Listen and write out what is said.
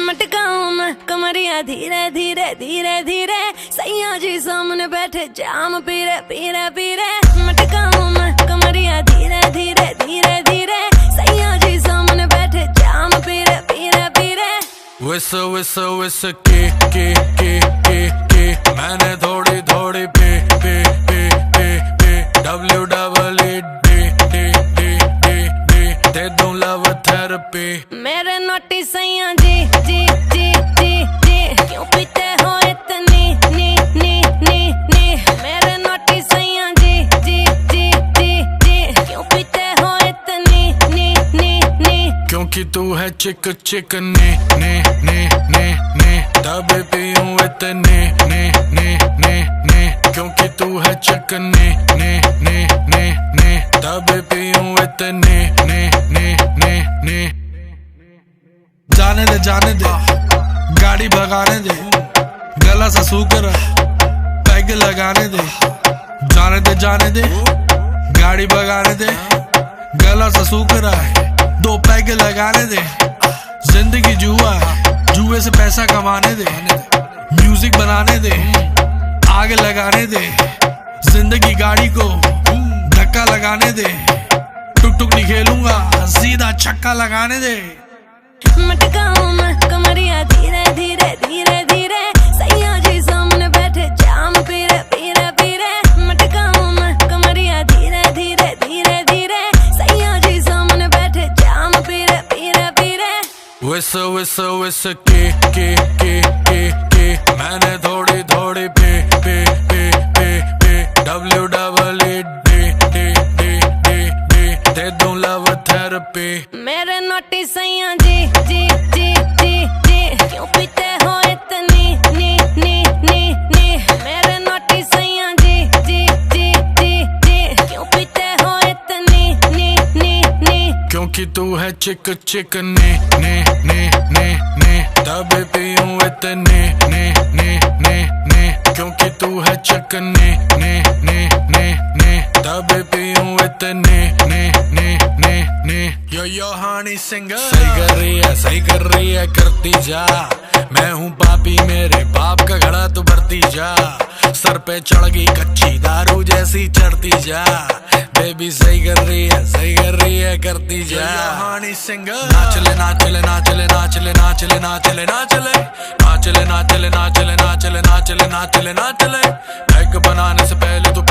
मटकाऊं मैं कमरिया धीरे धीरे धीरे धीरे, सैया जी सामने बैठे जाम पीरे पीरे पीरे। मटकाऊं मैं कमरिया धीरे धीरे धीरे धीरे, सैया जी सामने बैठे जाम पीरे पीरे पीरे। विस विस विस के मैंने थोड़ी थोड़ी पे दे दूं लव थेरेपी। मेरे नोटी सैया जी जी जी जी जी, क्यों पीते हो इतनी नी नी नी नी। मेरे नोटी सैया जी जी जी जी जी, क्यों पीते हो इतनी नी नी नी। क्योंकि तू है चिक चिक ने ने ने ने ने, तब पीऊं इतने ने ने ने ने। क्योंकि तू है चिक ने ने ने ने ने, तब पीऊं इतने ने ने ने ने। जाने दे गाड़ी भगाने दे, गला सा सूकर पैग लगाने दे। जाने दे गाड़ी भगाने दे, गला सा सूकर दो पैग लगाने दे। जिंदगी जुआ है, जुए से पैसा कमाने दे। म्यूजिक बनाने दे, आग लगाने दे। जिंदगी गाड़ी को धक्का लगाने दे। टुक टुक नहीं खेलूंगा, सीधा छक्का लगाने दे। मटकाऊं मैं कमरिया धीरे धीरे धीरे धीरे, सैया जी सामने बैठे जाम पीरे पीरे पीरे। मटकाऊं मैं कमरिया धीरे धीरे धीरे धीरे, सैया जी सामने बैठे जाम पीरे पीरे पीरे। विस विस विस के मैंने थोड़ी थोड़ी पे दे दूं लव थेरेपी। मेरे नोटी सैया जी जी जी जी जी, क्यों पीते हो इतनी नी नी नी नी। मेरे नोटी सैया जी जी जी जी जी, क्यों पीते हो इतनी नी नी नी। क्योंकि तू है चिक चिक ने ने ने ने ने, तब पीऊं इतने ने ने ने ने। क्योंकि तू है चिक ने ने ने ने ने, तब पीऊं इतने ने ने ने ने। यो हानी सिंगर सही कर रही है करती जा। मैं हूँ पापी, मेरे बाप का घड़ा तू भरती जा। सर पे चढ़ गई कच्ची दारू जैसी चढ़ती जा। बेबी सही कर रही है करती जा। हानी सिंगर नाचले नाचले नाचले नाचले नाचले नाचले नाचले नाचले नाचले नाचले नाचले नाचले नाचले नाचले। पैक बनाने से पहले तू